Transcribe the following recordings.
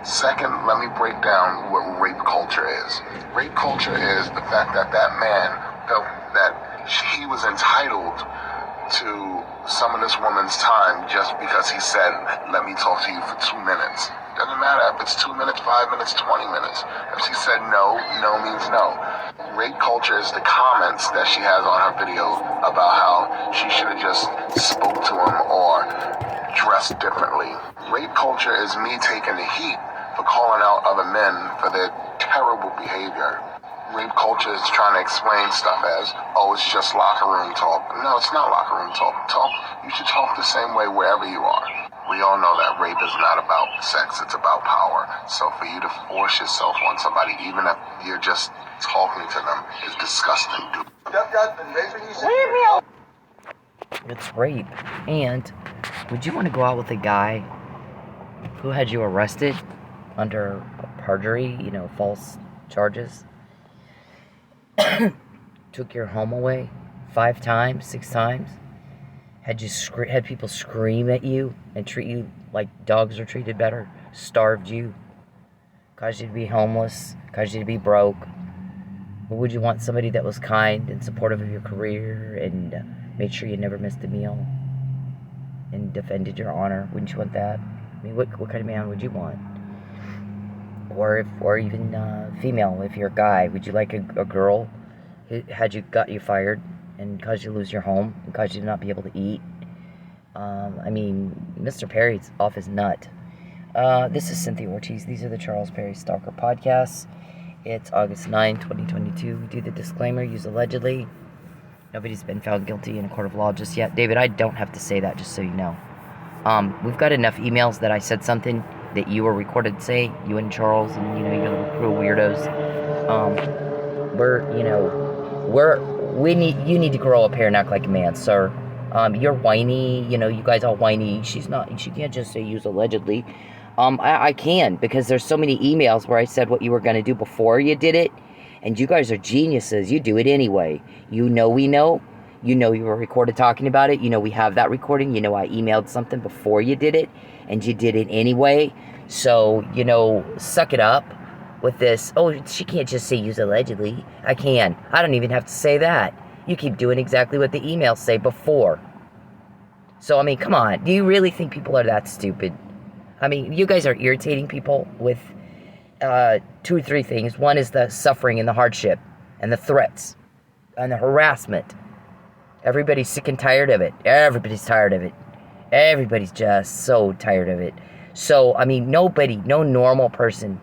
Second, let me break down what rape culture is. Rape culture is the fact that that man felt that he was entitled to some of this woman's time just because he said, let me talk to you for 2 minutes. Doesn't matter if it's 2 minutes, 5 minutes, 20 minutes. If she said no, no means no. Rape culture is the comments that she has on her video about how she should have just spoke to him or dressed differently. Rape culture is me taking the heat for calling out other men for their terrible behavior. Rape culture is trying to explain stuff as, oh, it's just locker room talk. No, it's not locker room talk. You should talk the same way wherever you are. We all know that rape is not about sex, it's about power. So for you to force yourself on somebody, even if you're just talking to them, is disgusting, dude. Leave me alone. It's rape. And would you want to go out with a guy who had you arrested under perjury, false charges? Took your home away 5 times, 6 times? Had people scream at you and treat you like dogs are treated better? Starved you? Caused you to be homeless? Caused you to be broke? Or would you want somebody that was kind and supportive of your career and made sure you never missed a meal and defended your honor? Wouldn't you want that? I mean, what kind of man would you want? Or even female, if you're a guy, would you like a girl who got you fired and caused you to lose your home and caused you to not be able to eat? Mr. Perry's off his nut. This is Cynthia Ortiz. These are the Charles Perry Stalker podcasts. It's August 9, 2022. We do the disclaimer, use allegedly. Nobody's been found guilty in a court of law just yet. David, I don't have to say that, just so you know. We've got enough emails that I said something that you were recorded to say, you and Charles and, your little crew of weirdos. You need to grow up here and act like a man, sir. You're whiny, you guys all whiny. She can't just say use allegedly. I can, because there's so many emails where I said what you were going to do before you did it, and you guys are geniuses. You do it anyway. We know. You were recorded talking about it. We have that recording. I emailed something before you did it, and you did it anyway. So, suck it up with this. Oh, she can't just say use allegedly. I can. I don't even have to say that. You keep doing exactly what the emails say before. So, come on. Do you really think people are that stupid? You guys are irritating people with 2 or 3 things. One is the suffering and the hardship and the threats and the harassment. Everybody's sick and tired of it. Everybody's tired of it. Everybody's just so tired of it. So, no normal person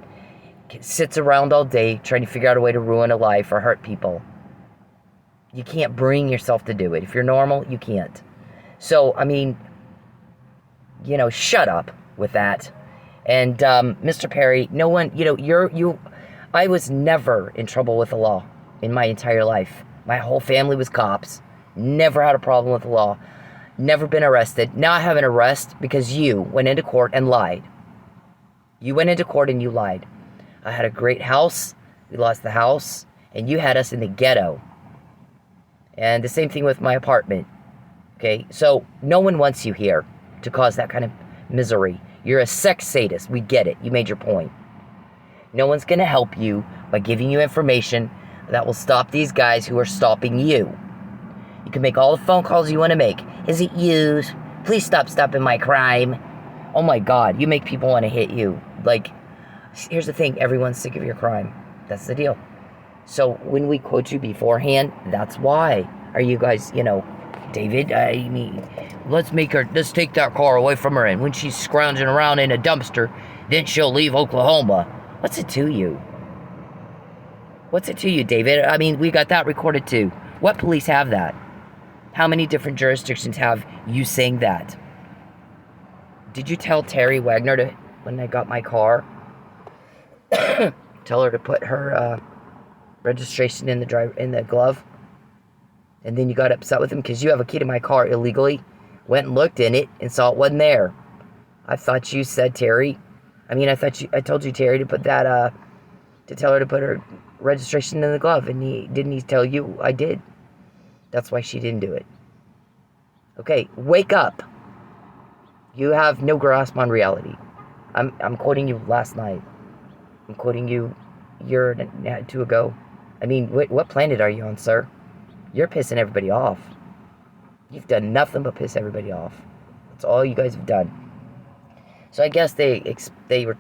sits around all day trying to figure out a way to ruin a life or hurt people. You can't bring yourself to do it. If you're normal, you can't. So, shut up with that. And, Mr. Perry, no one, I was never in trouble with the law in my entire life. My whole family was cops. Never had a problem with the law. Never been arrested. Now I have an arrest because you went into court and lied. You went into court and you lied. I had a great house. We lost the house. And you had us in the ghetto. And the same thing with my apartment. Okay? So no one wants you here to cause that kind of misery. You're a sex sadist. We get it. You made your point. No one's going to help you by giving you information that will stop these guys who are stopping you. You can make all the phone calls you want to make. Is it you? Please stop stopping my crime. Oh my God, you make people want to hit you. Here's the thing, everyone's sick of your crime. That's the deal. So when we quote you beforehand, that's why. Are you guys, David, let's take that car away from her, and when she's scrounging around in a dumpster, then she'll leave Oklahoma. What's it to you? What's it to you, David? We got that recorded too. What police have that? How many different jurisdictions have you saying that? Did you tell Terry Wagner when I got my car, tell her to put her registration in the glove? And then you got upset with him because you have a key to my car illegally, went and looked in it and saw it wasn't there. I thought you said Terry. I told you Terry to put that to tell her to put her registration in the glove, and he tell you I did? That's why she didn't do it. Okay, wake up. You have no grasp on reality. I'm quoting you last night. I'm quoting you a year and two ago. I mean, what planet are you on, sir? You're pissing everybody off. You've done nothing but piss everybody off. That's all you guys have done. So I guess they were,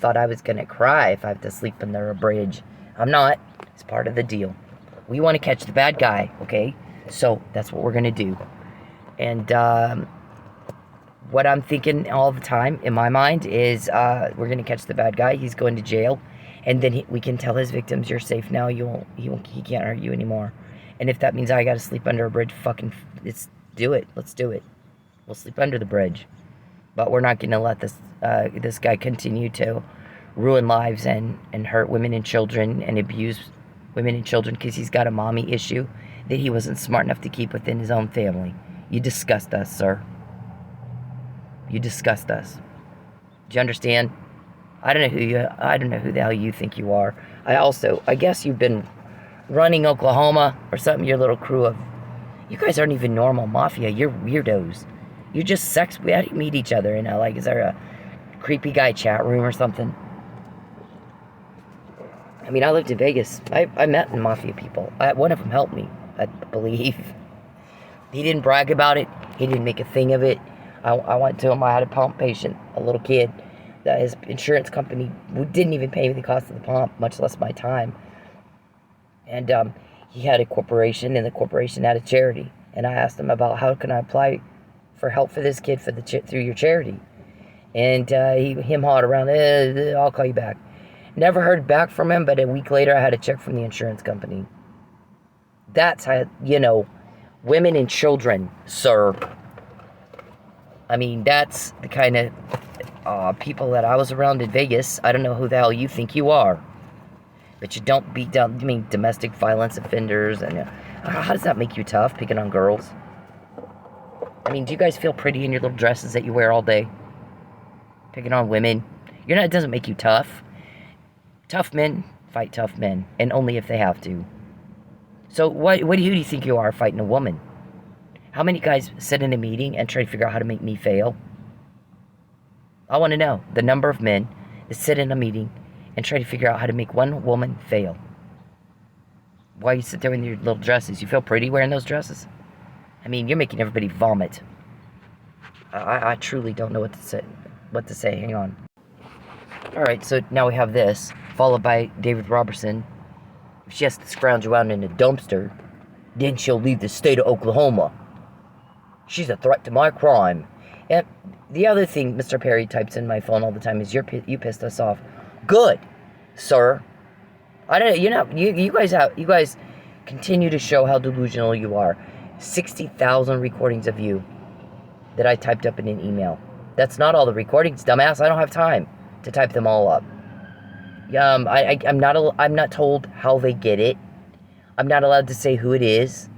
thought I was gonna cry if I have to sleep under a bridge. I'm not. It's part of the deal. We want to catch the bad guy, okay? So that's what we're gonna do. And what I'm thinking all the time in my mind is we're gonna catch the bad guy. He's going to jail, and then we can tell his victims, "You're safe now. He can't hurt you anymore." And if that means I gotta sleep under a bridge, let's do it. Let's do it. We'll sleep under the bridge. But we're not gonna let this guy continue to ruin lives and hurt women and children and abuse women and children because he's got a mommy issue that he wasn't smart enough to keep within his own family. You disgust us, sir. You disgust us. Do you understand? I don't know who the hell you think you are. I guess you've been running Oklahoma or something, your little crew of... You guys aren't even normal mafia. You're weirdos. You're just sex... How do you meet each other? Is there a creepy guy chat room or something? I mean, I lived in Vegas. I met mafia people. One of them helped me, I believe. He didn't brag about it. He didn't make a thing of it. I went to him. I had a pump patient, a little kid, that his insurance company didn't even pay me the cost of the pump, much less my time. And he had a corporation, and the corporation had a charity. And I asked him about how can I apply for help for this kid through your charity. And him hawed around, I'll call you back. Never heard back from him, but a week later I had a check from the insurance company. That's how, women and children, sir. I mean, that's the kind of people that I was around in Vegas. I don't know who the hell you think you are. But you don't beat down, domestic violence offenders. And how does that make you tough, picking on girls? I mean, do you guys feel pretty in your little dresses that you wear all day? Picking on women? It doesn't make you tough. Tough men fight tough men, and only if they have to. So who do you think you are fighting a woman? How many guys sit in a meeting and try to figure out how to make me fail? I want to know the number of men that sit in a meeting and try to figure out how to make one woman fail. Why you sit there in your little dresses? You feel pretty wearing those dresses? I mean, you're making everybody vomit. I truly don't know what to say. Hang on. Alright, so now we have this, followed by David Robertson. If she has to scrounge around in a dumpster, then she'll leave the state of Oklahoma. She's a threat to my crime. And the other thing Mr. Perry types in my phone all the time is you pissed us off. Good, sir. I don't know. You guys continue to show how delusional you are. 60,000 recordings of you that I typed up in an email. That's not all the recordings, dumbass. I don't have time to type them all up. I'm not told how they get it. I'm not allowed to say who it is.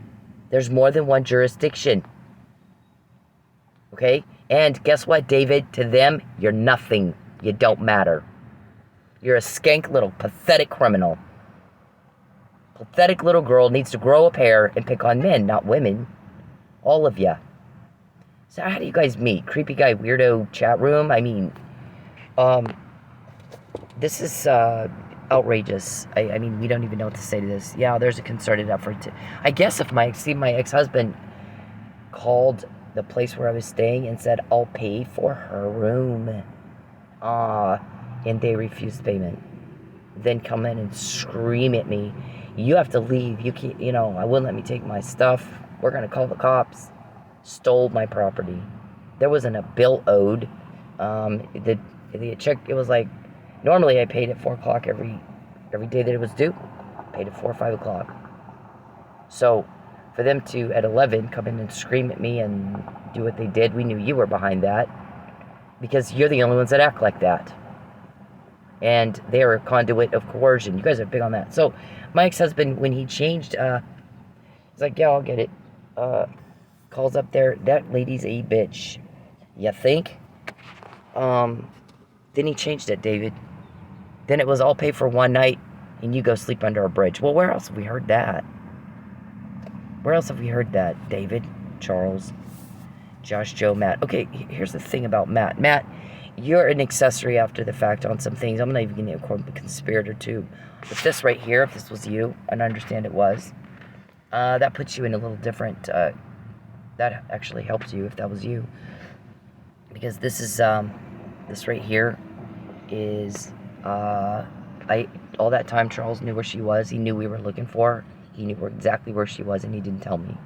There's more than one jurisdiction. Okay? And guess what, David? To them, you're nothing. You don't matter. You're a skank little pathetic criminal. Pathetic little girl needs to grow a pair and pick on men, not women. All of you. So how do you guys meet? Creepy guy weirdo chat room? I mean, this is outrageous. I mean, we don't even know what to say to this. Yeah, there's a concerted effort to... I guess if my ex-husband called the place where I was staying and said, I'll pay for her room. And they refused payment. Then come in and scream at me. You have to leave. You can't, I wouldn't let me take my stuff. We're going to call the cops. Stole my property. There wasn't a bill owed. The check, it was like, normally I paid at 4 o'clock every day that it was due. Paid at 4 or 5 o'clock. So, for them to, at 11, come in and scream at me and do what they did, we knew you were behind that. Because you're the only ones that act like that. And they're a conduit of coercion. You guys are big on that. So, my ex-husband, when he changed, he's like, yeah, I'll get it. Calls up there, that lady's a bitch. You think? Then he changed it, David. Then it was, I'll pay for one night, and you go sleep under a bridge. Well, where else have we heard that? Where else have we heard that? David, Charles, Josh, Joe, Matt. Okay, here's the thing about Matt. Matt you're an accessory after the fact on some things. I'm not even going to call a conspirator too. But this right here, if this was you, and I understand it was, that puts you in a little different, that actually helps you if that was you. Because this is, this right here is, all that time Charles knew where she was. He knew we were looking for her. He knew exactly where she was, and he didn't tell me.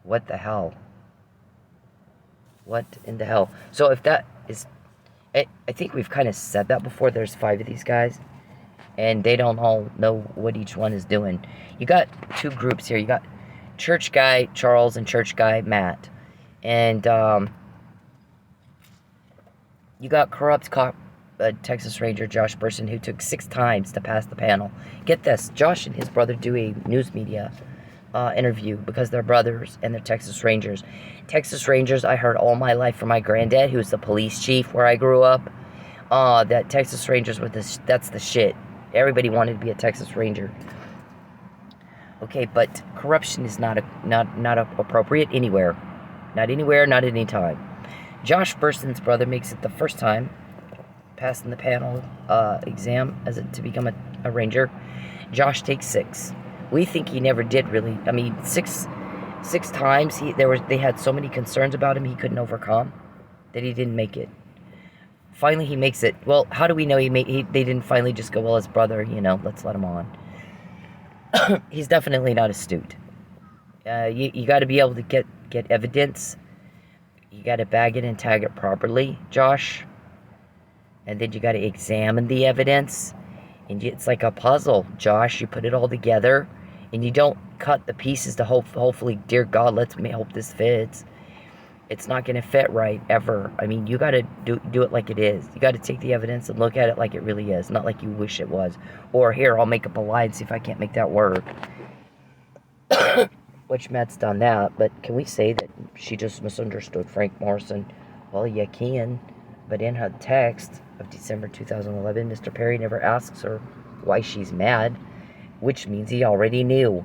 What the hell? What in the hell? So if that is, I think we've kind of said that before. There's 5 of these guys, and they don't all know what each one is doing. You got 2 groups here. You got church guy Charles and church guy Matt, and you got corrupt cop Texas Ranger Josh Burson, who took 6 times to pass the panel. Get this, Josh and his brother do a news media interview because they're brothers and they're Texas Rangers. Texas Rangers, I heard all my life from my granddad, who's the police chief where I grew up, that Texas Rangers were that's the shit. Everybody wanted to be a Texas Ranger. Okay, but corruption is not appropriate anywhere. Not anywhere, not at any time. Josh Burson's brother makes it the first time, passing the panel exam to become a ranger. Josh takes 6. We think he never did really. I mean, six times they had so many concerns about him he couldn't overcome that he didn't make it. Finally, he makes it. Well, how do we know they didn't finally just go, well, his brother, let's let him on. He's definitely not astute. You got to be able to get evidence. You got to bag it and tag it properly, Josh. And then you got to examine the evidence. And it's like a puzzle, Josh. You put it all together, and you don't cut the pieces to hopefully, dear God, let's hope this fits. It's not going to fit right, ever. I mean, you got to do it like it is. You got to take the evidence and look at it like it really is, not like you wish it was. Or, here, I'll make up a lie and see if I can't make that work. Which Matt's done that, but can we say that she just misunderstood Frank Morrison? Well, you can, but in her text of December 2011, Mr. Perry never asks her why she's mad, which means he already knew.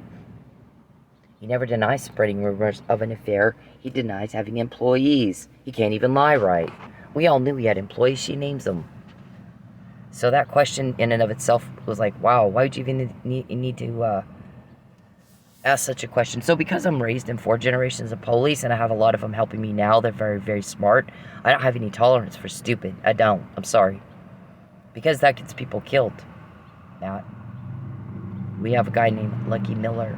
He never denies spreading rumors of an affair. He denies having employees. He can't even lie right. We all knew he had employees. She names them. So that question in and of itself was like, wow, why would you even need to ask such a question? So because I'm raised in 4 generations of police, and I have a lot of them helping me now, they're very, very smart, I don't have any tolerance for stupid. I don't. I'm sorry. Because that gets people killed. Matt. We have a guy named Lucky Miller.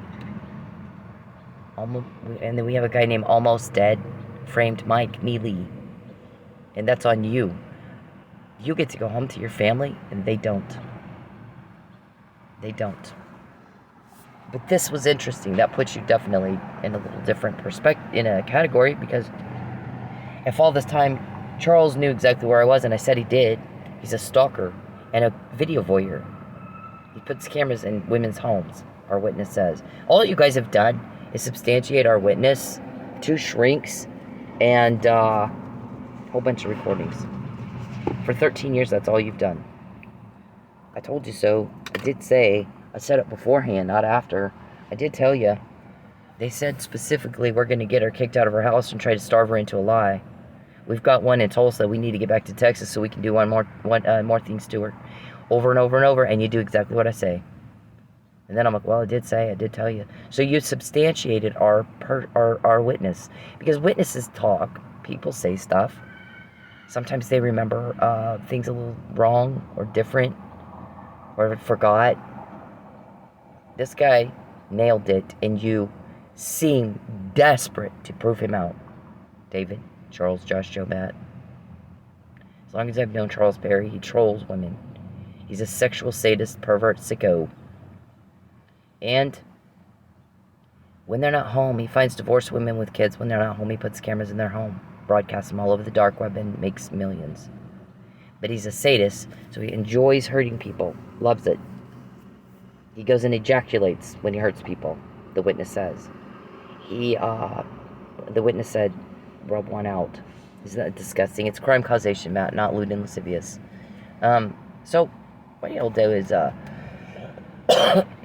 And then we have a guy named Almost Dead, Framed Mike Neely. And that's on you. You get to go home to your family, and they don't. They don't. But this was interesting. That puts you definitely in a little different perspective, in a category, because if all this time Charles knew exactly where I was, and I said he did, he's a stalker and a video voyeur. He puts cameras in women's homes, our witness says. All you guys have done is substantiate our witness, 2 shrinks, and a whole bunch of recordings. For 13 years, that's all you've done. I told you so. I did say, I said it beforehand, not after. I did tell you. They said specifically we're going to get her kicked out of her house and try to starve her into a lie. We've got one in Tulsa. We need to get back to Texas so we can do more things to her. Over and over and over, and you do exactly what I say. And then I'm like, well, I did tell you. So you substantiated our witness. Because witnesses talk. People say stuff. Sometimes they remember things a little wrong or different or forgot. This guy nailed it, and you seem desperate to prove him out. David, Charles, Josh, Joe, Matt. As long as I've known Charles Perry, he trolls women. He's a sexual sadist, pervert, sicko. And when they're not home, he finds divorced women with kids. When they're not home, he puts cameras in their home, broadcasts them all over the dark web, and makes millions. But he's a sadist, so he enjoys hurting people, loves it. He goes and ejaculates when he hurts people, the witness says. The witness said, rub one out. Isn't that disgusting? It's crime causation, Matt, not lewd and lascivious. So what he'll do is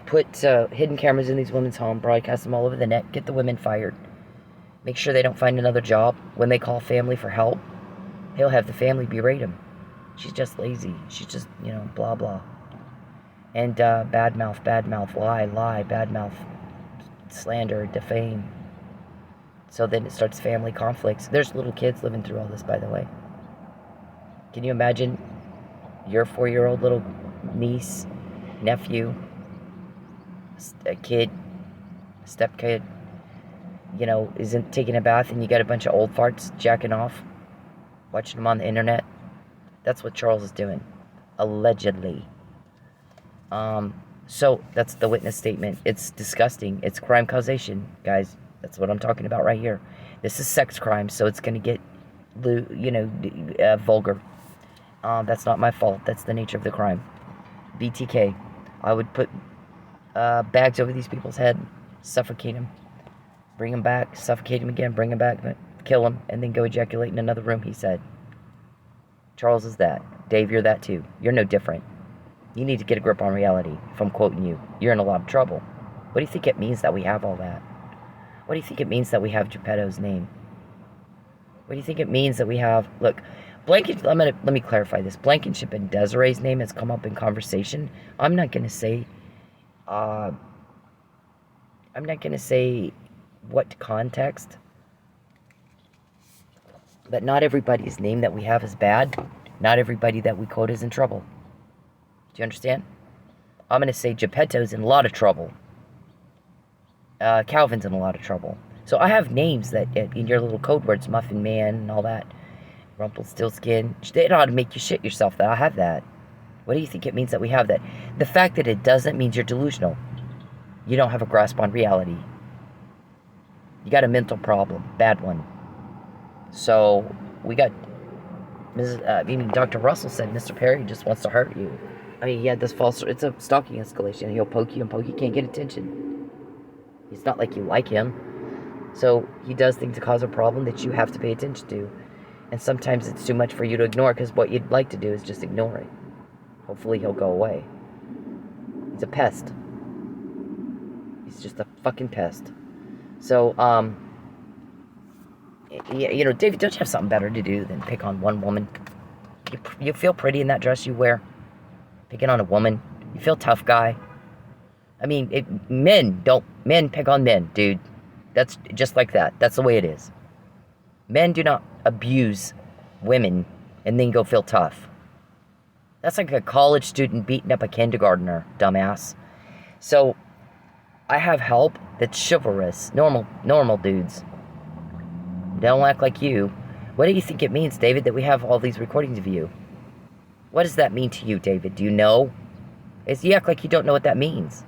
put hidden cameras in these women's home, broadcast them all over the net, get the women fired. Make sure they don't find another job when they call family for help. He'll have the family berate him. She's just lazy. She's just, blah, blah. And bad mouth, lie, bad mouth, slander, defame. So then it starts family conflicts. There's little kids living through all this, by the way. Can you imagine your 4-year-old little niece, nephew, a kid, step kid, isn't taking a bath, and you got a bunch of old farts jacking off, watching them on the internet? That's what Charles is doing, allegedly. So that's the witness statement. It's disgusting. It's crime causation, guys. That's what I'm talking about right here. This is sex crime, so it's going to get, vulgar. That's not my fault. That's the nature of the crime. BTK. I would put bags over these people's head, suffocate them, bring them back, suffocate them again, bring them back, kill them, and then go ejaculate in another room, he said. Charles is that. Dave, you're that too. You're no different. You need to get a grip on reality. If I'm quoting you, you're in a lot of trouble. What do you think it means that we have all that? What do you think it means that we have Geppetto's name? What do you think it means that we have... Look, let me clarify this. Blankenship and Desiree's name has come up in conversation. I'm not going to say what context, but not everybody's name that we have is bad. Not everybody that we quote is in trouble. Do you understand? I'm going to say Geppetto's in a lot of trouble. Calvin's in a lot of trouble. So I have names that in your little code words, Muffin Man and all that, Rumpelstiltskin. It ought to make you shit yourself that I have that. What do you think it means that we have that? The fact that it doesn't means you're delusional. You don't have a grasp on reality. You got a mental problem, bad one. So we got Dr. Russell said Mr. Perry just wants to hurt you. I mean, he had this it's a stalking escalation. He'll poke you and poke you, can't get attention. It's not like you like him. So he does things to cause a problem that you have to pay attention to. And sometimes it's too much for you to ignore, because what you'd like to do is just ignore it. Hopefully he'll go away. He's a pest. He's just a fucking pest. So, David, don't you have something better to do than pick on one woman? You feel pretty in that dress you wear? Picking on a woman? You feel tough, guy? I mean, men pick on men, dude. That's just like that. That's the way it is. Men do not abuse women and then go feel tough. That's like a college student beating up a kindergartner, dumbass. So, I have help that's chivalrous, normal dudes. They don't act like you. What do you think it means, David, that we have all these recordings of you? What does that mean to you, David? Do you know? You act like you don't know what that means.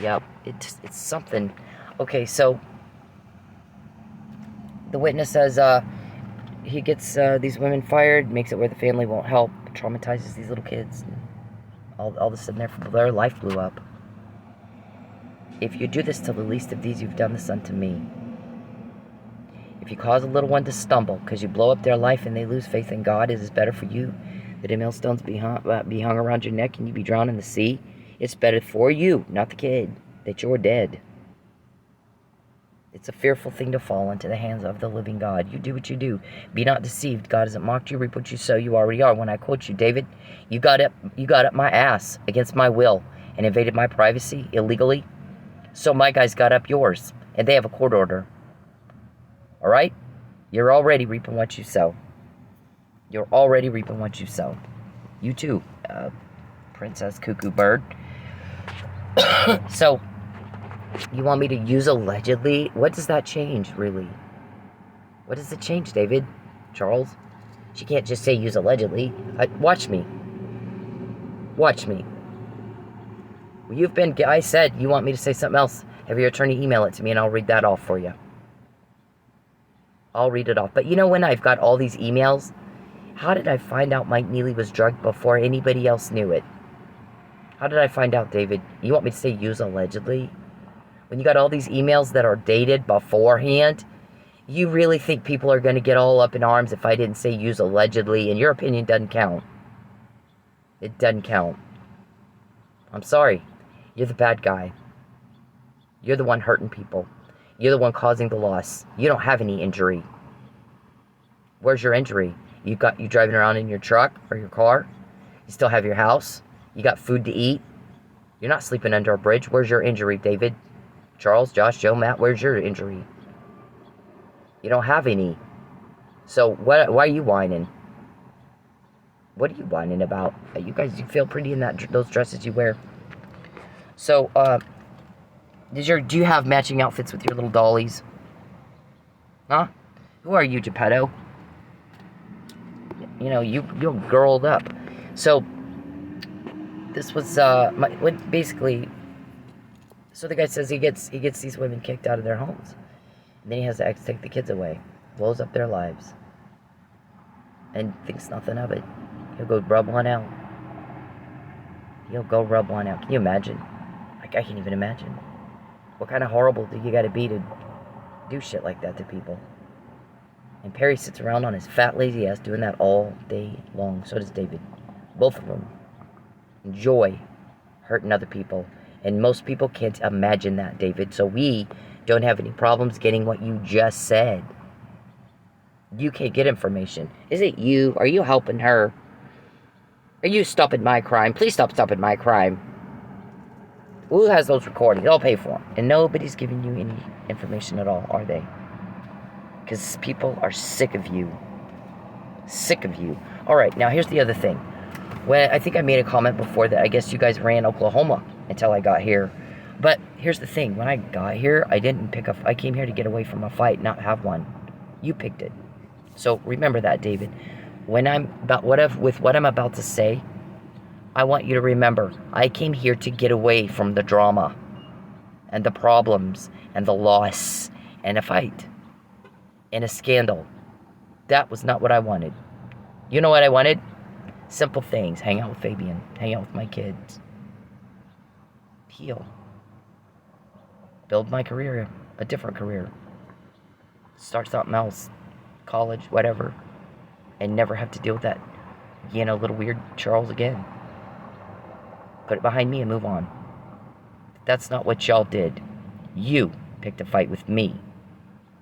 Yep, it's something. Okay, so the witness says he gets these women fired, makes it where the family won't help, traumatizes these little kids. All of a sudden, their life blew up. If you do this to the least of these, you've done this unto me. If you cause a little one to stumble because you blow up their life and they lose faith in God, it is better for you that a millstones be hung around your neck and you be drowned in the sea. It's better for you, not the kid, that you're dead. It's a fearful thing to fall into the hands of the living God. You do what you do. Be not deceived. God hasn't mocked you. Reap what you sow. You already are. When I quote you, David, you got up my ass against my will and invaded my privacy illegally. So my guys got up yours, and they have a court order. All right? You're already reaping what you sow. You're already reaping what you sow. You too, Princess Cuckoo Bird. So, you want me to use allegedly? What does that change, really? What does it change, David? Charles? She can't just say use allegedly. Watch me. Watch me. I said you want me to say something else. Have your attorney email it to me and I'll read that off for you. I'll read it off. But you know when I've got all these emails? How did I find out Mike Neely was drugged before anybody else knew it? How did I find out, David? You want me to say use allegedly? When you got all these emails that are dated beforehand, you really think people are going to get all up in arms if I didn't say use allegedly, and your opinion doesn't count. It doesn't count. I'm sorry. You're the bad guy. You're the one hurting people. You're the one causing the loss. You don't have any injury. Where's your injury? You driving around in your truck or your car? You still have your house? You got food to eat? You're not sleeping under a bridge. Where's your injury, David? Charles, Josh, Joe, Matt, where's your injury? You don't have any. So why are you whining? What are you whining about? You guys, you feel pretty in those dresses you wear. So, do you have matching outfits with your little dollies? Huh? Who are you, Geppetto? You know, you're girled up. So, this was, basically, so the guy says he gets these women kicked out of their homes. And then he has to take the kids away. Blows up their lives. And thinks nothing of it. He'll go rub one out. Can you imagine? Like, I can't even imagine. What kind of horrible do you gotta be to do shit like that to people? And Perry sits around on his fat, lazy ass doing that all day long. So does David. Both of them enjoy hurting other people. And most people can't imagine that, David. So we don't have any problems getting what you just said. You can't get information. Is it you? Are you helping her? Are you stopping my crime? Please stop stopping my crime. Who has those recordings? I'll pay for them. And nobody's giving you any information at all, are they? Because people are sick of you. Sick of you. Alright, now here's the other thing. I think I made a comment before that I guess you guys ran Oklahoma until I got here. But here's the thing. When I got here, I came here to get away from a fight, not have one. You picked it. So remember that, David. With what I'm about to say, I want you to remember, I came here to get away from the drama and the problems and the loss and a fight and a scandal. That was not what I wanted. You know what I wanted? Simple things. Hang out with Fabian. Hang out with my kids. Heal. Build my career. A different career. Start something else. College, whatever. And never have to deal with that, little weird Charles again. Put it behind me and move on. That's not what y'all did. You picked a fight with me.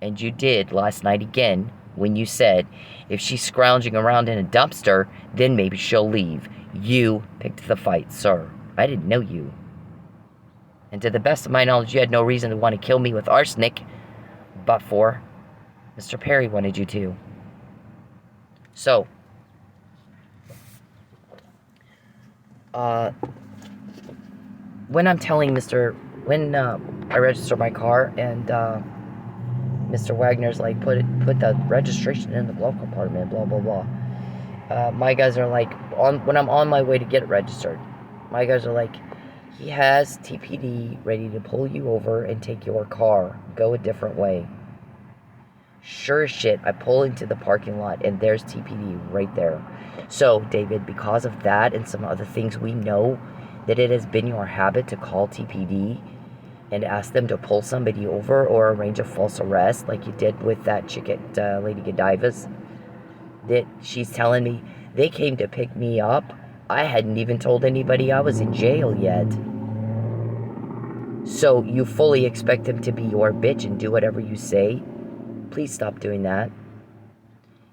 And you did last night again when you said, if she's scrounging around in a dumpster, then maybe she'll leave. You picked the fight, sir. I didn't know you. And to the best of my knowledge, you had no reason to want to kill me with arsenic, but for Mr. Perry wanted you to. So, when I'm telling I register my car and Mr. Wagner's like, put the registration in the glove compartment, blah, blah, blah. My guys are like, when I'm on my way to get it registered, my guys are like, he has TPD ready to pull you over and take your car. Go a different way. Sure as shit, I pull into the parking lot and there's TPD right there. So, David, because of that and some other things, we know that it has been your habit to call TPD and ask them to pull somebody over or arrange a false arrest like you did with that chick at Lady Godiva's. That she's telling me they came to pick me up. I hadn't even told anybody I was in jail yet. So you fully expect them to be your bitch and do whatever you say? Please stop doing that.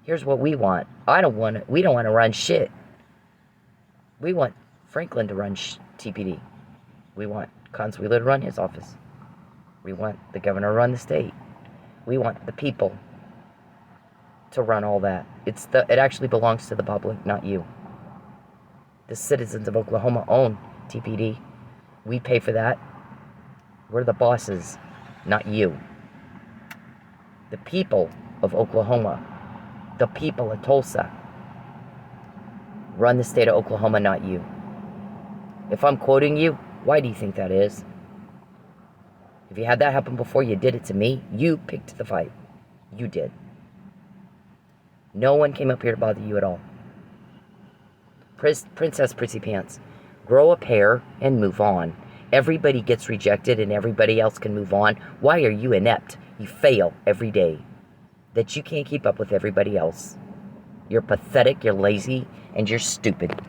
Here's what we want. We don't want to run shit. We want Franklin to run TPD. We want Consuelo to run his office. We want the governor to run the state. We want the people to run all that. It actually belongs to the public, not you. The citizens of Oklahoma own TPD. We pay for that. We're the bosses, not you. The people of Oklahoma, the people of Tulsa, run the state of Oklahoma, not you. If I'm quoting you, why do you think that is? If you had that happen before you did it to me, you picked the fight. You did. No one came up here to bother you at all. Princess Prissy Pants, grow a pair and move on. Everybody gets rejected and everybody else can move on. Why are you inept? You fail every day. That you can't keep up with everybody else. You're pathetic, you're lazy, and you're stupid.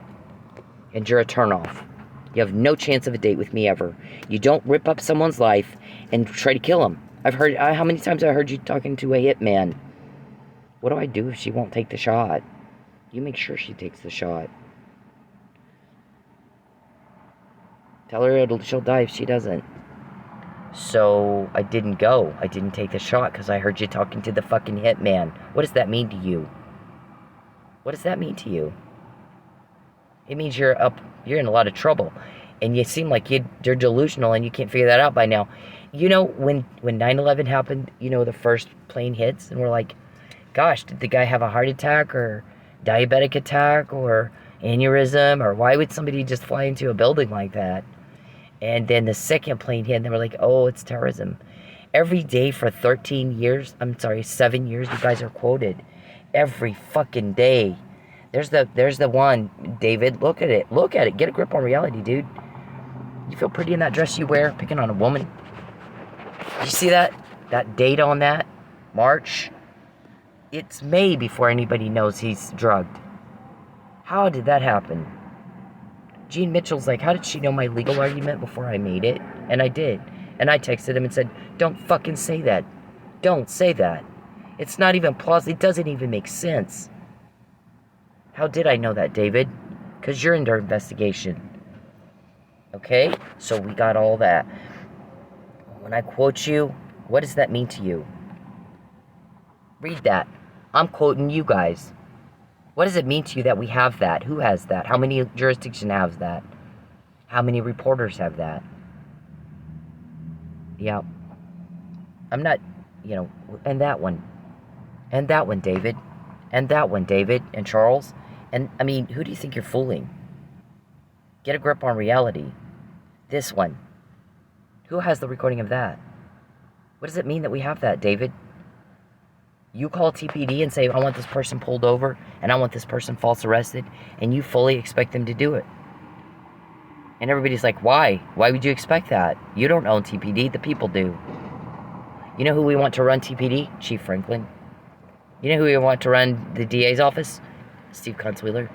And you're a turnoff. You have no chance of a date with me ever. You don't rip up someone's life and try to kill them. How many times have I heard you talking to a hitman? What do I do if she won't take the shot? You make sure she takes the shot. Tell her she'll die if she doesn't. So I didn't go. I didn't take the shot because I heard you talking to the fucking hitman. What does that mean to you? What does that mean to you? It means you're in a lot of trouble. And you seem like you're delusional and you can't figure that out by now. You know, when 9/11 happened, you know, the first plane hits, and we're like, gosh, did the guy have a heart attack or diabetic attack or aneurysm? Or why would somebody just fly into a building like that? And then the second plane hit, and they were like, oh, it's terrorism. Every day for 7 years, you guys are quoted. Every fucking day. There's the one, David. Look at it. Look at it. Get a grip on reality, dude. You feel pretty in that dress you wear, picking on a woman. You see that? That date on that? March? It's May before anybody knows he's drugged. How did that happen? Gene Mitchell's like, how did she know my legal argument before I made it? And I did. And I texted him and said, don't fucking say that. Don't say that. It's not even plausible. It doesn't even make sense. How did I know that, David? Because you're under investigation. Okay? So we got all that. When I quote you, what does that mean to you? Read that. I'm quoting you guys. What does it mean to you that we have that? Who has that? How many jurisdictions have that? How many reporters have that? Yeah. I'm not, and that one. And that one, David. And that one, David. And Charles. And, I mean, who do you think you're fooling? Get a grip on reality. This one. Who has the recording of that? What does it mean that we have that, David? You call TPD and say, I want this person pulled over, and I want this person false arrested, and you fully expect them to do it. And everybody's like, why? Why would you expect that? You don't own TPD, the people do. You know who we want to run TPD? Chief Franklin. You know who we want to run the DA's office? Steve Consueler.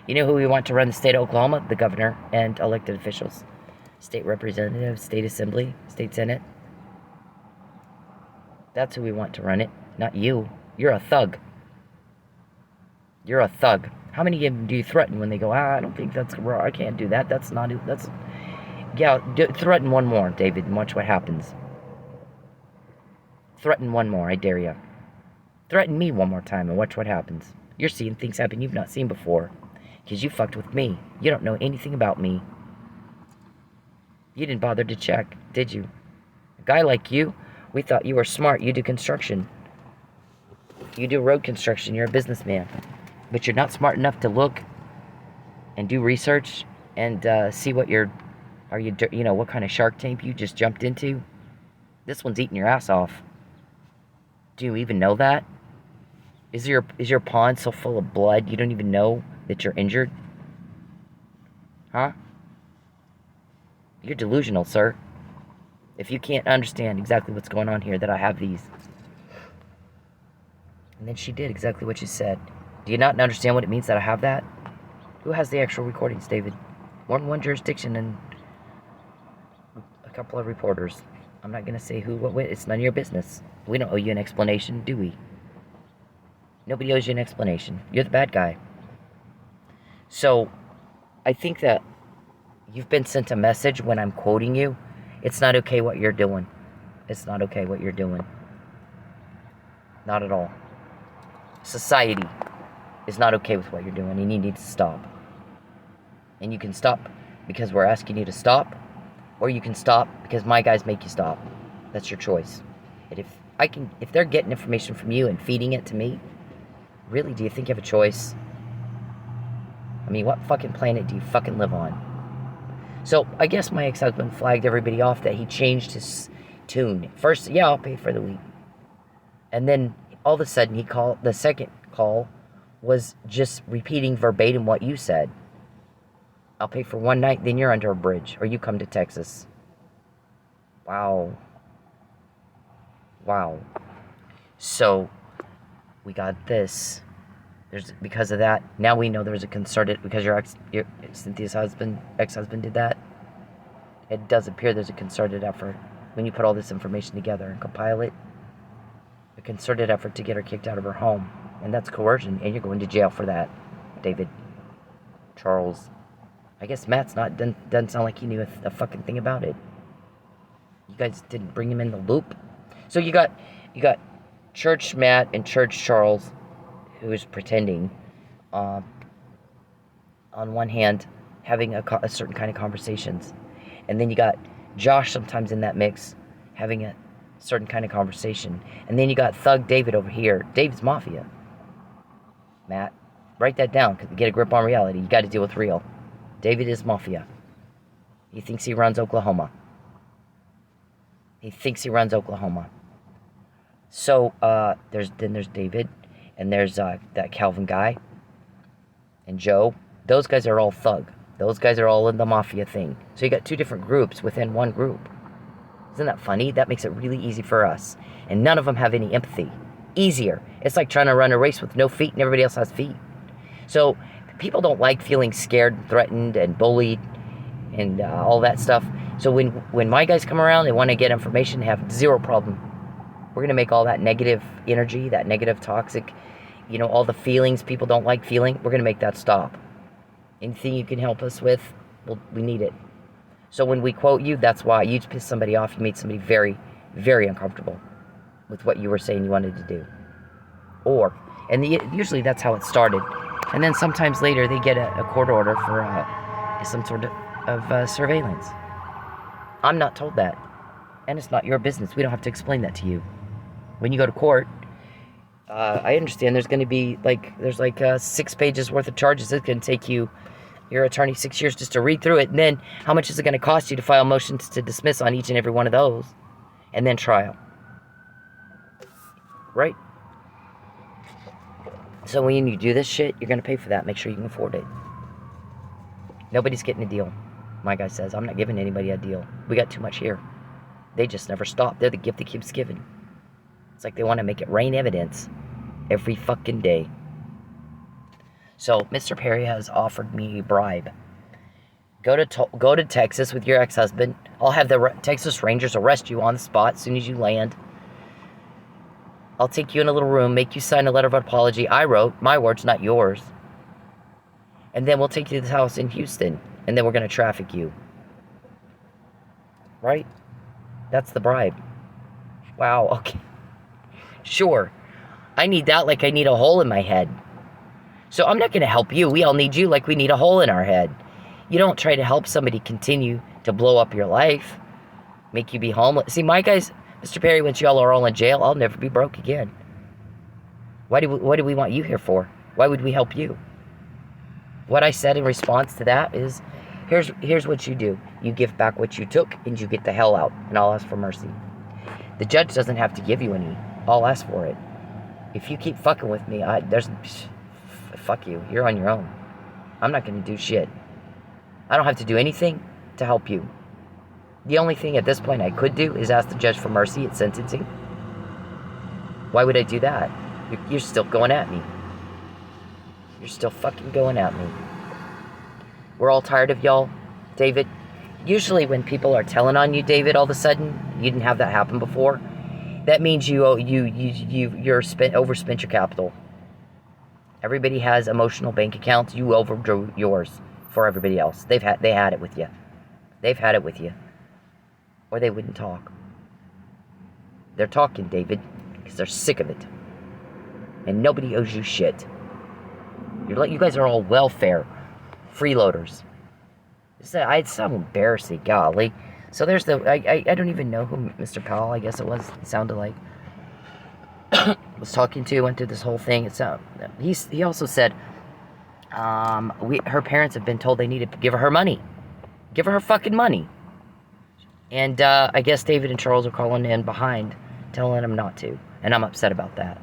You know who we want to run the state of Oklahoma? The governor and elected officials. State representatives, state assembly, state senate. That's who we want to run it. Not you. You're a thug. You're a thug. How many of them do you threaten when they go, I don't think that's wrong. I can't do that. Yeah, threaten one more, David, and watch what happens. Threaten one more, I dare you. Threaten me one more time and watch what happens. You're seeing things happen you've not seen before. Because you fucked with me. You don't know anything about me. You didn't bother to check, did you? A guy like you, we thought you were smart. You do construction. You do road construction. You're a businessman. But you're not smart enough to look and do research and see what what kind of Shark Tank you just jumped into. This one's eating your ass off. Do you even know that? Is your pond so full of blood you don't even know that you're injured? Huh? You're delusional, sir. If you can't understand exactly what's going on here, that I have these. And then she did exactly what she said. Do you not understand what it means that I have that? Who has the actual recordings, David? More than one jurisdiction and a couple of reporters. I'm not going to say who, what, it's none of your business. We don't owe you an explanation, do we? Nobody owes you an explanation. You're the bad guy. So, I think that you've been sent a message when I'm quoting you. It's not okay what you're doing. It's not okay what you're doing. Not at all. Society is not okay with what you're doing, and you need to stop. And you can stop because we're asking you to stop, or you can stop because my guys make you stop. That's your choice. And if they're getting information from you and feeding it to me, really, do you think you have a choice? I mean, what fucking planet do you fucking live on? So, I guess my ex-husband flagged everybody off that he changed his tune. First, yeah, I'll pay for the week. And then, all of a sudden, the second call was just repeating verbatim what you said. I'll pay for one night, then you're under a bridge, or you come to Texas. Wow. Wow. So, we got this. Because of that, now we know there's a concerted, because your Cynthia's ex-husband did that. It does appear there's a concerted effort when you put all this information together and compile it. A concerted effort to get her kicked out of her home. And that's coercion, and you're going to jail for that, David. Charles. I guess Matt's doesn't sound like he knew a fucking thing about it. You guys didn't bring him in the loop. So you got Church Matt and Church Charles, who is pretending, on one hand, having a certain kind of conversations. And then you got Josh sometimes in that mix, having a certain kind of conversation. And then you got Thug David over here. David's Mafia. Matt, write that down, because to get a grip on reality, you got to deal with real. David is Mafia. He thinks he runs Oklahoma. So, there's David, and there's that Calvin guy, and Joe. Those guys are all thug. Those guys are all in the Mafia thing. So you got two different groups within one group. Isn't that funny? That makes it really easy for us. And none of them have any empathy. Easier. It's like trying to run a race with no feet and everybody else has feet. So people don't like feeling scared, threatened, and bullied, and all that stuff. So when my guys come around, they want to get information, they have zero problem. We're going to make all that negative energy, that negative toxic, all the feelings people don't like feeling, we're going to make that stop. Anything you can help us with, well, we need it. So when we quote you, that's why. You pissed somebody off. You made somebody very, very uncomfortable with what you were saying you wanted to do. Usually that's how it started. And then sometimes later they get a court order for some sort of surveillance. I'm not told that. And it's not your business. We don't have to explain that to you. When you go to court, I understand there's going to be there's 6 pages worth of charges. It's going to take your attorney 6 years just to read through it. And then how much is it going to cost you to file motions to dismiss on each and every one of those? And then trial. Right? So when you do this shit, you're going to pay for that. Make sure you can afford it. Nobody's getting a deal. My guy says, I'm not giving anybody a deal. We got too much here. They just never stop. They're the gift that keeps giving. It's like they want to make it rain evidence every fucking day. So Mr. Perry has offered me a bribe. Go to Texas with your ex-husband. I'll have the Texas Rangers arrest you on the spot as soon as you land. I'll take you in a little room, make you sign a letter of apology I wrote, my words, not yours. And then we'll take you to this house in Houston, and then we're going to traffic you. Right? That's the bribe. Wow, okay. Sure. I need that like I need a hole in my head. So I'm not going to help you. We all need you like we need a hole in our head. You don't try to help somebody continue to blow up your life, make you be homeless. See, my guys, Mr. Perry, once y'all are all in jail, I'll never be broke again. What do we want you here for? Why would we help you? What I said in response to that is, here's what you do. You give back what you took, and you get the hell out, and I'll ask for mercy. The judge doesn't have to give you any. I'll ask for it. If you keep fucking with me, fuck you. You're on your own. I'm not going to do shit. I don't have to do anything to help you. The only thing at this point I could do is ask the judge for mercy at sentencing. Why would I do that? You're still going at me. You're still fucking going at me. We're all tired of y'all, David. Usually when people are telling on you, David, all of a sudden, you didn't have that happen before. That means you're overspent your capital. Everybody has emotional bank accounts. You overdrew yours for everybody else. They had it with you. They've had it with you. Or they wouldn't talk. They're talking, David, because they're sick of it. And nobody owes you shit. You guys are all welfare freeloaders. It's so embarrassing, golly. So there's I don't even know who Mr. Powell, I guess it was, sounded like, was talking to, went through this whole thing. He also said, her parents have been told they need to give her money. Give her fucking money. And I guess David and Charles are calling in behind, telling them not to. And I'm upset about that.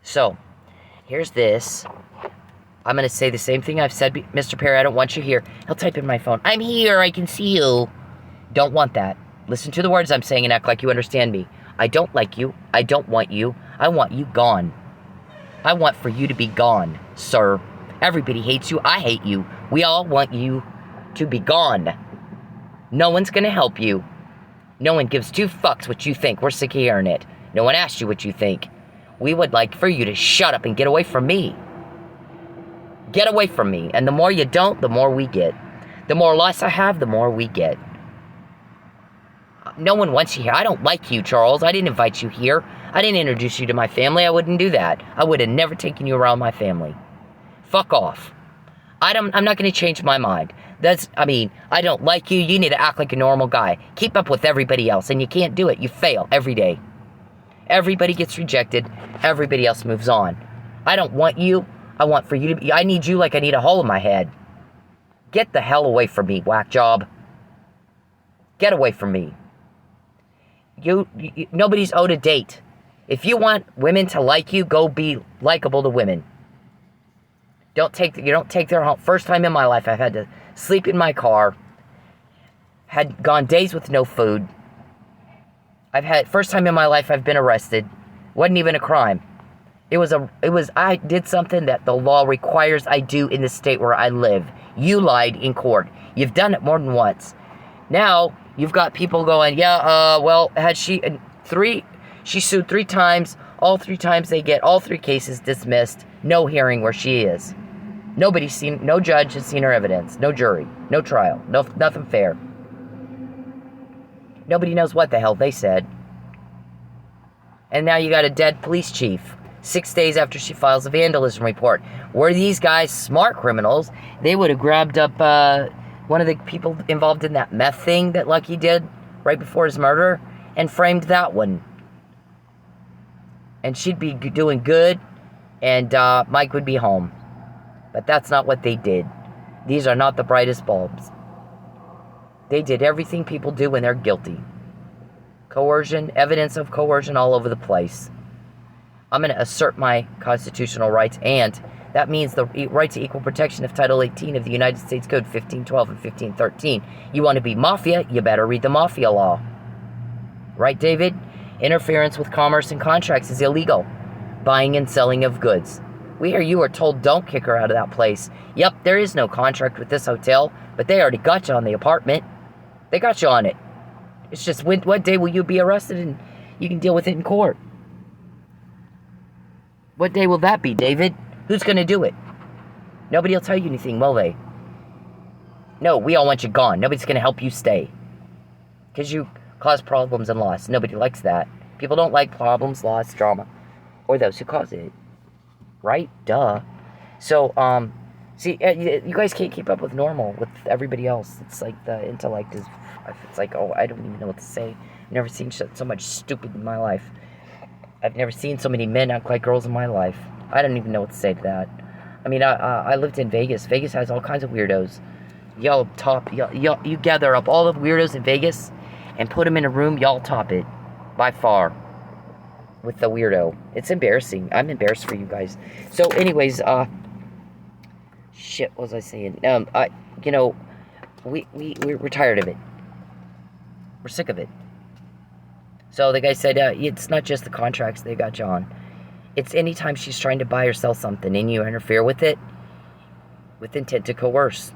So, here's this. I'm going to say the same thing I've said. Mr. Perry, I don't want you here. He'll type in my phone. I'm here. I can see you. Don't want that. Listen to the words I'm saying and act like you understand me. I don't like you. I don't want you. I want you gone. I want for you to be gone, sir. Everybody hates you. I hate you. We all want you to be gone. No one's going to help you. No one gives two fucks what you think. We're sick of hearing it. No one asked you what you think. We would like for you to shut up and get away from me. Get away from me. And the more you don't, the more we get. The more lice I have, the more we get. No one wants you here. I don't like you, Charles. I didn't invite you here. I didn't introduce you to my family. I wouldn't do that. I would have never taken you around my family. Fuck off. I'm not going to change my mind. I don't like you. You need to act like a normal guy. Keep up with everybody else, and you can't do it. You fail every day. Everybody gets rejected. Everybody else moves on. I don't want you. I need you like I need a hole in my head. Get the hell away from me, whack job. Get away from me. Nobody's owed a date. If you want women to like you, go be likable to women. You don't take their home. First time in my life I've had to sleep in my car. Had gone days with no food. First time in my life I've been arrested. Wasn't even a crime. I did something that the law requires I do in the state where I live. You lied in court. You've done it more than once. Now, you've got people going, she sued 3 times. All 3 times they get all 3 cases dismissed. No hearing where she is. No judge has seen her evidence. No jury. No trial. Nothing fair. Nobody knows what the hell they said. And now you got a dead police chief. 6 days after she files a vandalism report. Were these guys smart criminals, they would have grabbed up one of the people involved in that meth thing that Lucky did right before his murder and framed that one. And she'd be doing good, and Mike would be home. But that's not what they did. These are not the brightest bulbs. They did everything people do when they're guilty. Coercion, evidence of coercion all over the place. I'm going to assert my constitutional rights, and that means the right to equal protection of Title 18 of the United States Code 1512 and 1513. You want to be mafia, you better read the mafia law. Right, David? Interference with commerce and contracts is illegal. Buying and selling of goods. We hear you are told don't kick her out of that place. Yep, there is no contract with this hotel, but they already got you on the apartment. They got you on it. It's just, what day will you be arrested and you can deal with it in court? What day will that be, David? Who's going to do it? Nobody will tell you anything, will they? No, we all want you gone. Nobody's going to help you stay. Because you cause problems and loss. Nobody likes that. People don't like problems, loss, drama. Or those who cause it. Right? Duh. So, see, you guys can't keep up with normal, with everybody else. It's like the intellect is, it's like, oh, I don't even know what to say. I've never seen so much stupid in my life. I've never seen so many men act like girls in my life. I don't even know what to say to that. I mean, I lived in Vegas. Vegas has all kinds of weirdos. You gather up all the weirdos in Vegas and put them in a room, y'all top it. By far. With the weirdo. It's embarrassing. I'm embarrassed for you guys. So, anyways, shit, what was I saying? We're tired of it. We're sick of it. So the guy said, it's not just the contracts they got you on. It's anytime she's trying to buy or sell something and you interfere with it with intent to coerce.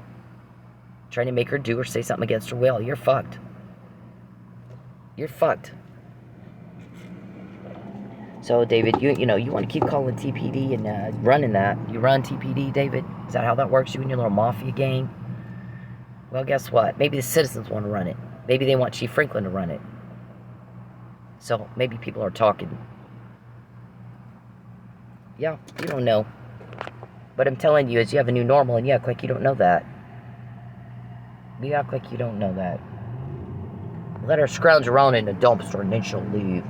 Trying to make her do or say something against her will. You're fucked. You're fucked. So, David, you want to keep calling TPD and running that. You run TPD, David? Is that how that works? You and your little mafia gang? Well, guess what? Maybe the citizens want to run it. Maybe they want Chief Franklin to run it. So, maybe people are talking. Yeah, you don't know. But I'm telling you, as you have a new normal, and you act like you don't know that. You act like you don't know that. Let her scrounge around in a dumpster, and then she'll leave.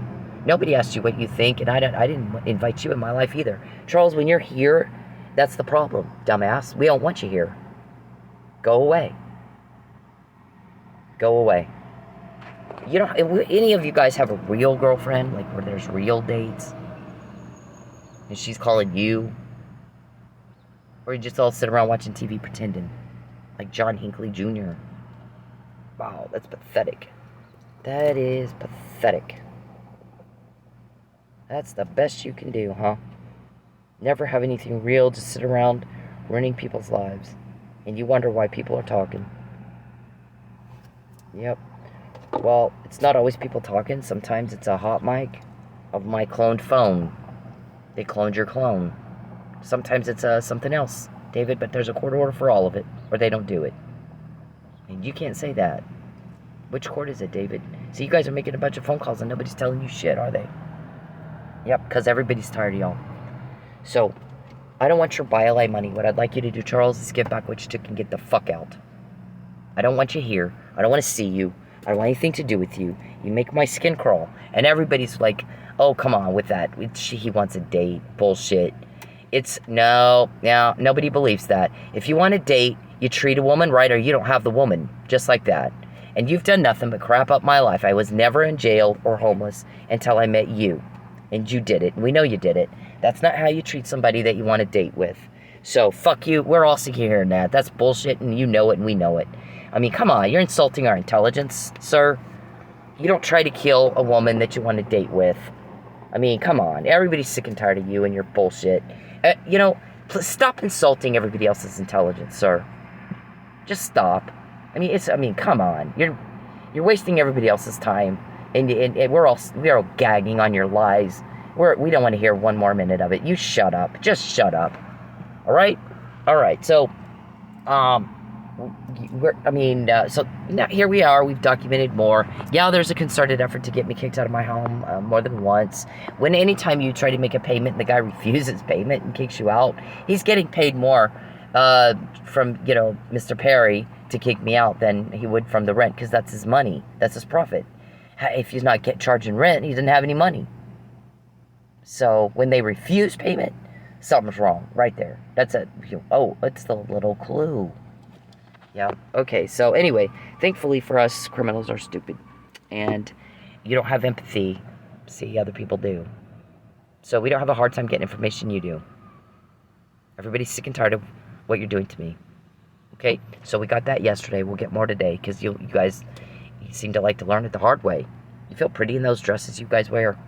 Nobody asked you what you think, and I didn't invite you in my life either. Charles, when you're here, that's the problem, dumbass. We don't want you here. Go away. Go away. You don't. Any of you guys have a real girlfriend, like where there's real dates, and she's calling you, or you just all sit around watching TV pretending, like John Hinckley Jr. Wow, that's pathetic. That is pathetic. That's the best you can do, huh? Never have anything real, just sit around ruining people's lives, and you wonder why people are talking. Yep. Well, it's not always people talking. Sometimes it's a hot mic. of my cloned phone. They cloned your clone. Sometimes it's something else, David, but there's a court order for all of it, or they don't do it. And you can't say that. Which court is it, David? So you guys are making a bunch of phone calls and nobody's telling you shit, are they? Yep, because everybody's tired of y'all. So, I don't want your BLA money. What I'd like you to do, Charles, is give back what you took and get the fuck out. I don't want you here. I don't want to see you. I don't want anything to do with you. You make my skin crawl. And everybody's like, oh, come on with that. He wants a date. Bullshit. No, nobody believes that. If you want a date, you treat a woman right or you don't have the woman. Just like that. And you've done nothing but crap up my life. I was never in jail or homeless until I met you. And you did it. We know you did it. That's not how you treat somebody that you want to date with. So, fuck you. We're all sick of hearing that. That's bullshit, and you know it, and we know it. I mean, come on. You're insulting our intelligence, sir. You don't try to kill a woman that you want to date with. I mean, come on. Everybody's sick and tired of you and your bullshit. Stop insulting everybody else's intelligence, sir. Just stop. I mean, come on. You're wasting everybody else's time, and we're all gagging on your lies. We don't want to hear one more minute of it. You shut up. Just shut up. All right. So, so now here we are. We've documented more. Yeah, there's a concerted effort to get me kicked out of my home more than once. Anytime you try to make a payment and the guy refuses payment and kicks you out, he's getting paid more from Mr. Perry to kick me out than he would from the rent, because that's his money. That's his profit. If he's not charging rent, he doesn't have any money. So when they refuse payment, something's wrong right there. That's it's the little clue. Yeah. Okay. So anyway, thankfully for us, criminals are stupid, and you don't have empathy. See, other people do. So we don't have a hard time getting information. You do. Everybody's sick and tired of what you're doing to me. Okay. So we got that yesterday. We'll get more today, because you guys seem to like to learn it the hard way. You feel pretty in those dresses you guys wear.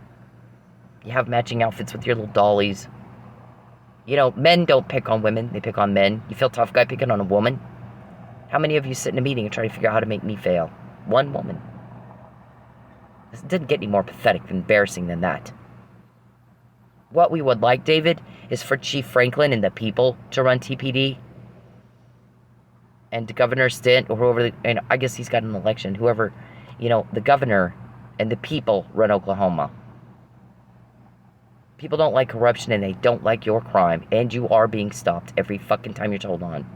You have matching outfits with your little dollies. Men don't pick on women. They pick on men. You feel tough guy picking on a woman? How many of you sit in a meeting and try to figure out how to make me fail? One woman. This didn't get any more pathetic and embarrassing than that. What we would like, David, is for Chief Franklin and the people to run TPD. And Governor Stint, or whoever, and I guess he's got an election, whoever, the governor and the people run Oklahoma. People don't like corruption, and they don't like your crime, and you are being stopped every fucking time you're told on.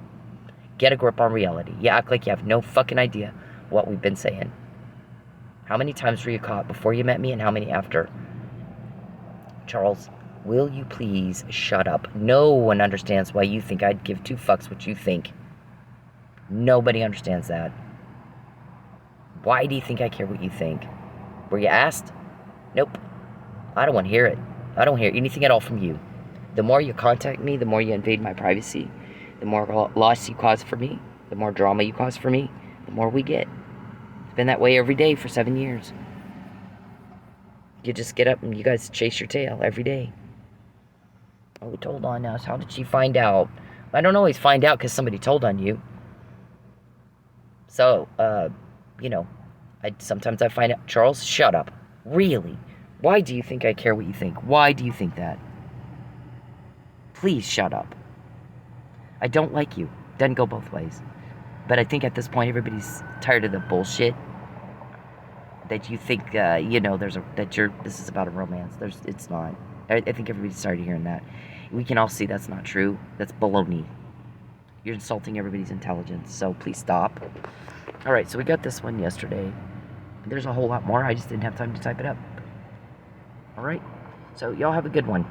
Get a grip on reality. You act like you have no fucking idea what we've been saying. How many times were you caught before you met me, and how many after? Charles, will you please shut up? No one understands why you think I'd give two fucks what you think. Nobody understands that. Why do you think I care what you think? Were you asked? Nope. I don't want to hear it. I don't hear anything at all from you. The more you contact me, the more you invade my privacy, the more loss you cause for me, the more drama you cause for me, the more we get. It's been that way every day for 7 years. You just get up and you guys chase your tail every day. Oh, told on us. How did she find out? I don't always find out because somebody told on you. So, sometimes I find out. Charles, shut up. Really? Why do you think I care what you think? Why do you think that? Please shut up. I don't like you. Doesn't go both ways. But I think at this point everybody's tired of the bullshit that you think this is about a romance. It's not. I think everybody's tired of hearing that. We can all see that's not true. That's baloney. You're insulting everybody's intelligence. So please stop. All right. So we got this one yesterday. There's a whole lot more. I just didn't have time to type it up. All right. So y'all have a good one.